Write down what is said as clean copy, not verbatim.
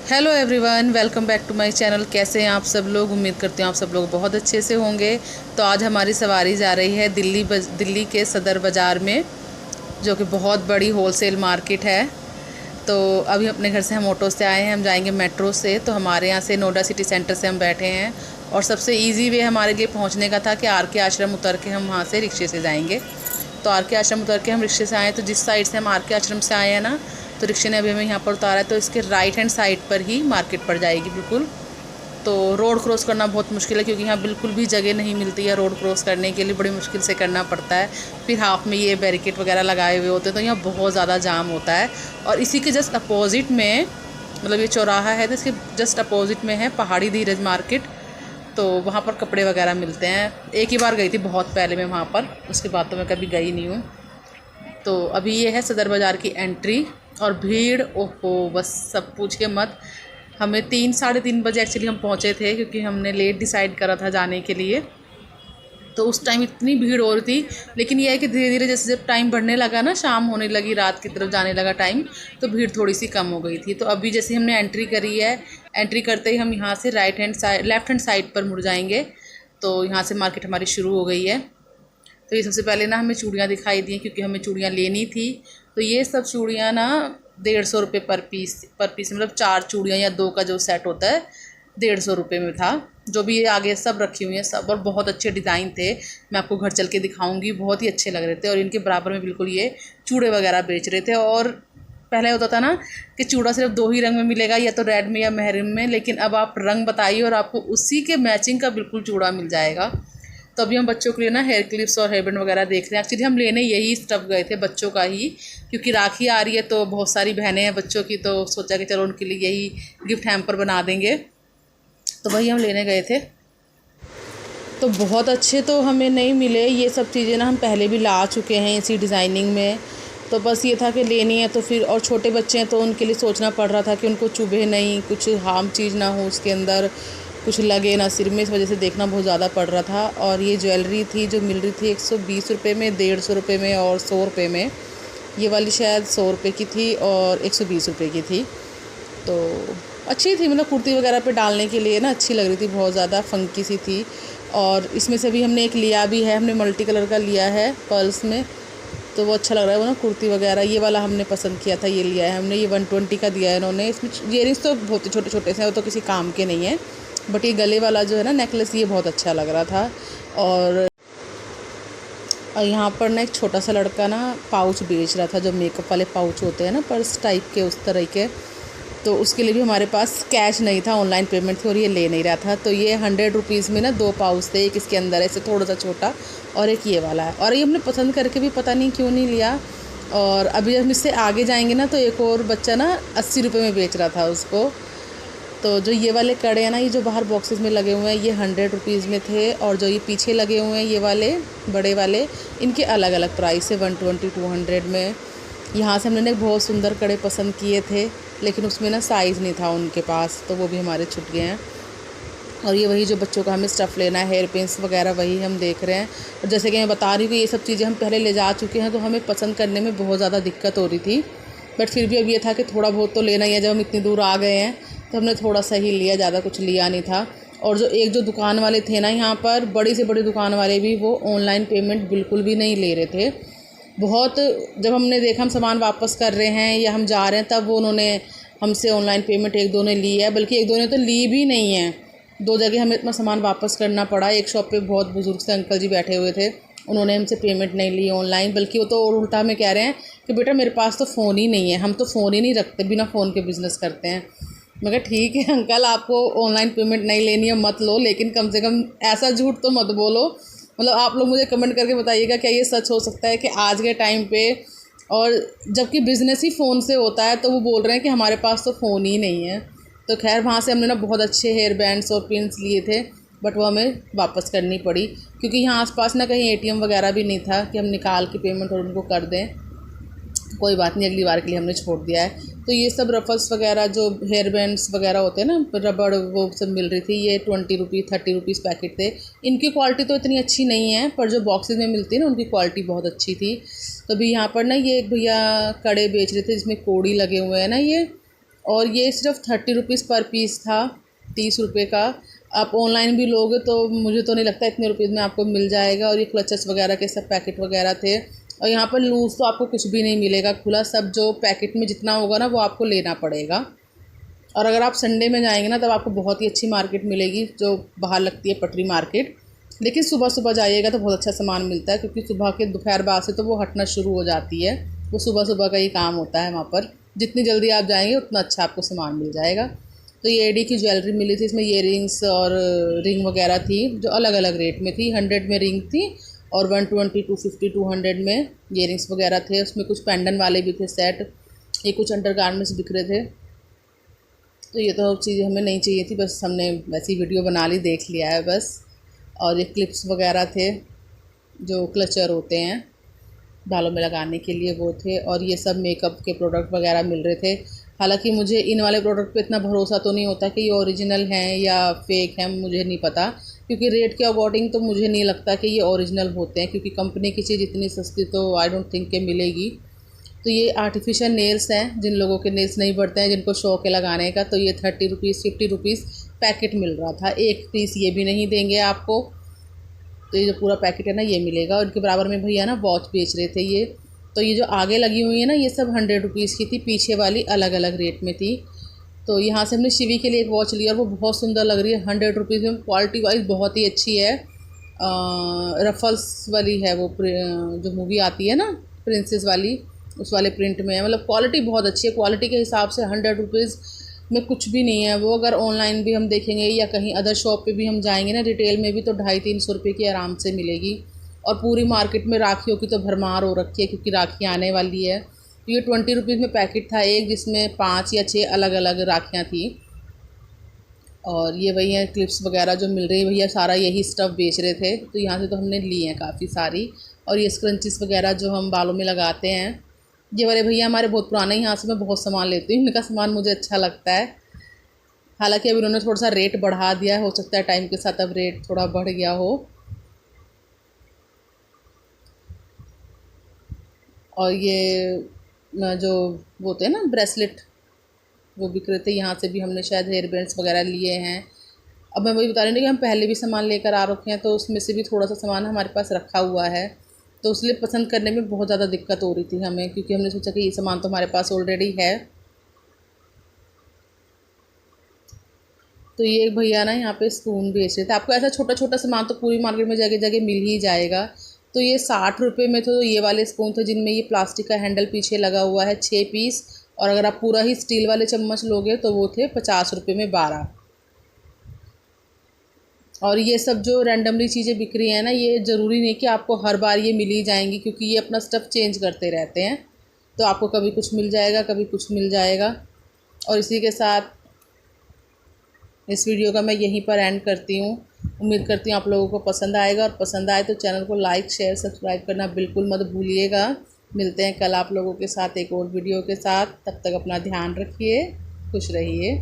Hello everyone, welcome back to my channel. कैसे हैं आप सब लोग? उम्मीद करती हूँ आप सब लोग बहुत अच्छे से होंगे। तो आज हमारी सवारी जा रही है दिल्ली के सदर बाज़ार में, जो कि बहुत बड़ी होलसेल मार्केट है। तो अभी अपने घर से हम ऑटो से आए हैं, हम जाएंगे मेट्रो से। तो हमारे यहाँ से नोएडा सिटी सेंटर से हम बैठे हैं और सबसे ईजी वे हमारे लिए पहुँचने का था कि आर के आश्रम उतर के हम वहाँ से रिक्शे से जाएंगे। तो आर के आश्रम उतर के हम रिक्शे से आए। तो जिस साइड से हम आर के आश्रम से आए हैं ना, तो रिक्शे ने अभी हमें यहाँ पर उतारा है। तो इसके राइट हैंड साइड पर ही मार्केट पड़ जाएगी बिल्कुल। तो रोड क्रॉस करना बहुत मुश्किल है, क्योंकि यहाँ बिल्कुल भी जगह नहीं मिलती है। रोड क्रॉस करने के लिए बड़ी मुश्किल से करना पड़ता है। फिर हाफ में ये बैरिकेड वगैरह लगाए हुए होते हैं, तो यहाँ बहुत ज़्यादा जाम होता है। और इसी के जस्ट अपोजिट में, मतलब ये चौराहा है तो इसके जस्ट अपोजिट में है पहाड़ी धीरज मार्केट। तो वहाँ पर कपड़े वगैरह मिलते हैं। एक ही बार गई थी बहुत पहले मैं वहाँ पर, उसके बाद तो मैं कभी गई नहीं हूँ। तो अभी ये है सदर बाज़ार की एंट्री। और भीड़, ओहो बस सब पूछ के मत। हमें 3 साढ़े 3 बजे एक्चुअली हम पहुँचे थे, क्योंकि हमने लेट डिसाइड करा था जाने के लिए। तो उस टाइम इतनी भीड़ हो रही थी। लेकिन यह है कि धीरे धीरे जैसे जब टाइम बढ़ने लगा ना, शाम होने लगी, रात की तरफ जाने लगा टाइम, तो भीड़ थोड़ी सी कम हो गई थी। तो अभी जैसे हमने एंट्री करी है, एंट्री करते ही हम यहाँ से लेफ़्ट हैंड साइड पर मुड़ जाएंगे। तो यहाँ से मार्केट हमारी शुरू हो गई है। तो ये सबसे पहले ना हमें चूड़ियाँ दिखाई दी, क्योंकि हमें चूड़ियाँ लेनी थी। तो ये सब चूड़ियाँ ना 150 रुपये पर पीस मतलब 4 चूड़ियाँ या 2 का जो सेट होता है 150 रुपये में था। जो भी ये आगे सब रखी हुई हैं सब, और बहुत अच्छे डिज़ाइन थे। मैं आपको घर चल के दिखाऊंगी, बहुत ही अच्छे लग रहे थे। और इनके बराबर में बिल्कुल ये चूड़े वगैरह बेच रहे थे। और पहले होता था ना कि चूड़ा सिर्फ 2 ही रंग में मिलेगा, या तो रेड में या मेहरून में, लेकिन अब आप रंग बताइए और आपको उसी के मैचिंग का बिल्कुल चूड़ा मिल जाएगा। तो अभी हम बच्चों के लिए ना हेयर क्लिप्स और हेयर बैंड वगैरह देख रहे हैं। एक्चुअली हम लेने यही स्टफ़ गए थे, बच्चों का ही, क्योंकि राखी आ रही है तो बहुत सारी बहनें हैं बच्चों की, तो सोचा कि चलो उनके लिए यही गिफ्ट हैम्पर बना देंगे। तो वही हम लेने गए थे। तो बहुत अच्छे तो हमें नहीं मिले। ये सब चीज़ें ना हम पहले भी ला चुके हैं इसी डिज़ाइनिंग में। तो बस ये था कि लेनी है तो फिर, और छोटे बच्चे हैं तो उनके लिए सोचना पड़ रहा था कि उनको चुभे नहीं, कुछ हार्म चीज़ ना हो उसके अंदर, कुछ लगे ना सिर में, इस वजह से देखना बहुत ज़्यादा पड़ रहा था। और ये ज्वेलरी थी जो मिल रही थी 120 रुपये में, 150 रुपये में और 100 रुपये में। ये वाली शायद 100 रुपये की थी और 120 रुपये की थी। तो अच्छी थी, मतलब कुर्ती वगैरह पे डालने के लिए ना अच्छी लग रही थी, बहुत ज़्यादा फंकी सी थी। और इसमें से भी हमने एक लिया भी है, हमने मल्टी कलर का लिया है पर्ल्स में, तो वो अच्छा लग रहा है वो ना, कुर्ती वगैरह। ये वाला हमने पसंद किया था, ये लिया है हमने। ये 120 का दिया है इन्होंने। इसमें इयरिंग्स तो बहुत छोटे छोटे से हैं, वो तो किसी काम के नहीं है। बट ये गले वाला जो है ना नेकलेस, ये बहुत अच्छा लग रहा था। और यहाँ पर ना एक छोटा सा लड़का ना पाउच बेच रहा था, जो मेकअप वाले पाउच होते हैं ना, पर्स टाइप के, उस तरह के। तो उसके लिए भी हमारे पास कैश नहीं था, ऑनलाइन पेमेंट थी, और ये ले नहीं रहा था। तो ये 100 रुपीज़ में ना 2 पाउच थे। एक इसके अंदर ऐसे थोड़ा सा छोटा, और एक ये वाला है। और ये हमने पसंद करके भी पता नहीं क्यों नहीं लिया। और अभी हम इससे आगे जाएंगे ना, तो एक और बच्चा ना 80 रुपये में बेच रहा था उसको। तो जो ये वाले कड़े हैं ना, ये जो बाहर बॉक्सेस में लगे हुए हैं, ये 100 रुपीज़ में थे। और जो ये पीछे लगे हुए हैं ये वाले बड़े वाले, इनके अलग अलग प्राइस है, 120, 200 में। यहाँ से हमने बहुत सुंदर कड़े पसंद किए थे, लेकिन उसमें ना साइज़ नहीं था उनके पास, तो वो भी हमारे छूट गए हैं। और ये वही जो बच्चों का हमें स्टफ़ लेना है, हेयर पिन्स वगैरह, वही हम देख रहे हैं। और जैसे कि मैं बता रही हूँ कि ये सब चीज़ें हम पहले ले जा चुके हैं, तो हमें पसंद करने में बहुत ज़्यादा दिक्कत हो रही थी। बट फिर भी अब ये था कि थोड़ा बहुत तो लेना ही है, जब हम इतनी दूर आ गए हैं तो हमने थोड़ा सा ही लिया, ज़्यादा कुछ लिया नहीं था। और जो दुकान वाले थे ना यहाँ पर, बड़ी से बड़ी दुकान वाले भी, वो ऑनलाइन पेमेंट बिल्कुल भी नहीं ले रहे थे। बहुत, जब हमने देखा हम सामान वापस कर रहे हैं या हम जा रहे हैं, तब वो उन्होंने हमसे ऑनलाइन पेमेंट एक दो ने ली है, बल्कि एक दो ने तो ली भी नहीं है। 2 जगह हमें इतना सामान वापस करना पड़ा। एक शॉप पे बहुत बुजुर्ग से अंकल जी बैठे हुए थे, उन्होंने हमसे पेमेंट नहीं ली ऑनलाइन, बल्कि वो तो और उल्टा हमें कह रहे हैं कि बेटा मेरे पास तो फ़ोन ही नहीं है, हम तो फ़ोन ही नहीं रखते, बिना फ़ोन के बिज़नेस करते हैं। मैं कहा ठीक है अंकल, आपको ऑनलाइन पेमेंट नहीं लेनी है मत लो, लेकिन कम से कम ऐसा झूठ तो मत बोलो। मतलब आप लोग मुझे कमेंट करके बताइएगा, क्या ये सच हो सकता है कि आज के टाइम पे, और जबकि बिज़नेस ही फ़ोन से होता है, तो वो बोल रहे हैं कि हमारे पास तो फ़ोन ही नहीं है। तो खैर वहाँ से हमने ना बहुत अच्छे हेयर बैंड्स और पिन्स लिए थे, बट वो हमें वापस करनी पड़ी, क्योंकि यहाँ आसपास ना कहीं एटीएम वगैरह भी नहीं था कि हम निकाल के पेमेंट और उनको कर दें। कोई बात नहीं, अगली बार के लिए हमने छोड़ दिया है। तो ये सब रफल्स वगैरह, जो हेयर बैंड्स वगैरह होते हैं ना, रबड़, वो सब मिल रही थी। ये 20 रुपीज़ 30 रुपीज़ पैकेट थे। इनकी क्वालिटी तो इतनी अच्छी नहीं है, पर जो बॉक्सेस में मिलती है ना, उनकी क्वालिटी बहुत अच्छी थी। तो अभी यहाँ पर ना ये एक भैया कड़े बेच रहे थे, जिसमें कोड़ी लगे हुए हैं ना, ये और ये सिर्फ 30 रुपीज़ पर पीस था, 30 रुपये का। आप ऑनलाइन भी लोगे तो मुझे तो नहीं लगता इतने रुपीज़ में आपको मिल जाएगा। और ये क्लचेस वगैरह के सब पैकेट वगैरह थे। और यहाँ पर लूज़ तो आपको कुछ भी नहीं मिलेगा खुला, सब जो पैकेट में जितना होगा ना वो आपको लेना पड़ेगा। और अगर आप संडे में जाएंगे ना तब आपको बहुत ही अच्छी मार्केट मिलेगी जो बाहर लगती है, पटरी मार्केट। लेकिन सुबह सुबह जाइएगा तो बहुत अच्छा सामान मिलता है, क्योंकि सुबह के दोपहर बाद से तो वो हटना शुरू हो जाती है। वो सुबह सुबह का ही काम होता है वहाँ पर। जितनी जल्दी आप जाएंगे उतना अच्छा आपको सामान मिल जाएगा। तो ये एडी की ज्वेलरी मिली थी, इसमें ईयरिंग्स और रिंग वगैरह थी जो अलग अलग रेट में थी। 100 में रिंग थी और 120, 250, 200 में ईयरिंग्स वगैरह थे। उसमें कुछ पेंडन वाले भी थे सेट। ये कुछ अंडर गारमेंट्स बिक रहे थे। तो ये तो चीज़ें हमें नहीं चाहिए थी, बस हमने वैसी वीडियो बना ली, देख लिया है बस। और ये क्लिप्स वगैरह थे जो क्लचर होते हैं बालों में लगाने के लिए, वो थे। और ये सब मेकअप के प्रोडक्ट वगैरह मिल रहे थे। हालांकि मुझे इन वाले प्रोडक्ट पे इतना भरोसा तो नहीं होता कि ये ओरिजिनल हैं या फेक हैं, मुझे नहीं पता। क्योंकि रेट के अकॉर्डिंग तो मुझे नहीं लगता कि ये ओरिजिनल होते हैं, क्योंकि कंपनी की चीज़ इतनी सस्ती तो आई डोंट थिंक के मिलेगी। तो ये आर्टिफिशियल नेल्स हैं, जिन लोगों के नेल्स नहीं बढ़ते हैं, जिनको शौक है लगाने का, तो ये 30 रुपीज़ 50 रुपीज़ पैकेट मिल रहा था। एक पीस ये भी नहीं देंगे आपको। तो ये जो पूरा पैकेट है ना ये मिलेगा। और इनके बराबर में भैया ना वॉच बेच रहे थे ये। तो ये जो आगे लगी हुई है ना ये सब 100 रुपीज़ की थी, पीछे वाली अलग अलग रेट में थी। तो यहाँ से हमने शिवी के लिए एक वॉच लिया और वो बहुत सुंदर लग रही है 100 रुपीज़ में। क्वालिटी वाइज बहुत ही अच्छी है। रफल्स वाली है वो, जो मूवी आती है ना प्रिंसेस वाली, उस वाले प्रिंट में है। मतलब क्वालिटी बहुत अच्छी है। क्वालिटी के हिसाब से 100 रुपीज़ में कुछ भी नहीं है वो। अगर ऑनलाइन भी हम देखेंगे या कहीं अदर शॉप पे भी हम जाएंगे ना रिटेल में भी, तो 250-300 रुपये की आराम से मिलेगी। और पूरी मार्केट में राखियों की तो भरमार हो रखी है, क्योंकि राखी आने वाली है। तो ये 20 रुपीज़ में पैकेट था एक, जिसमें 5 या 6 अलग अलग राखियाँ थी। और ये वही है क्लिप्स वगैरह जो मिल रही है, भैया सारा यही स्टफ़ बेच रहे थे। तो यहाँ से तो हमने ली हैं काफ़ी सारी। और ये स्क्रंचिस वगैरह जो हम बालों में लगाते हैं, ये वाले भैया हमारे बहुत पुराने, यहाँ से मैं बहुत सामान लेती हूँ, इनका सामान मुझे अच्छा लगता है। हालांकि अब इन्होंने थोड़ा सा रेट बढ़ा दिया है, हो सकता है टाइम के साथ अब रेट थोड़ा बढ़ गया हो। और ये जो वो होते हैं ना ब्रेसलेट, वो बिक रहे थे। यहाँ से भी हमने शायद हेयर बैंड्स वगैरह लिए हैं। अब मैं वही बता रही हूँ कि हम पहले भी सामान लेकर आ रखे हैं, तो उसमें से भी थोड़ा सा सामान हमारे पास रखा हुआ है। तो इसलिए पसंद करने में बहुत ज़्यादा दिक्कत हो रही थी हमें, क्योंकि हमने सोचा कि ये सामान तो हमारे पास ऑलरेडी है। तो ये एक भैया ना यहाँ पे स्पून बेच रहे थे। आपको ऐसा छोटा छोटा सामान तो पूरी मार्केट में जगह जगह मिल ही जाएगा। तो ये 60 रुपये में तो ये वाले स्पून थे, जिनमें ये प्लास्टिक का हैंडल पीछे लगा हुआ है, 6 पीस। और अगर आप पूरा ही स्टील वाले चम्मच लोगे तो वो थे 50 रुपये में 12। और ये सब जो रैंडमली चीज़ें बिक रही हैं ना, ये ज़रूरी नहीं कि आपको हर बार ये मिल ही जाएंगी, क्योंकि ये अपना स्टफ़ चेंज करते रहते हैं। तो आपको कभी कुछ मिल जाएगा, कभी कुछ मिल जाएगा। और इसी के साथ इस वीडियो का मैं यहीं पर एंड करती हूँ। उम्मीद करती हूँ आप लोगों को पसंद आएगा, और पसंद आए तो चैनल को लाइक शेयर सब्सक्राइब करना बिल्कुल मत भूलिएगा। मिलते हैं कल आप लोगों के साथ एक और वीडियो के साथ। तब तक अपना ध्यान रखिए, खुश रहिए।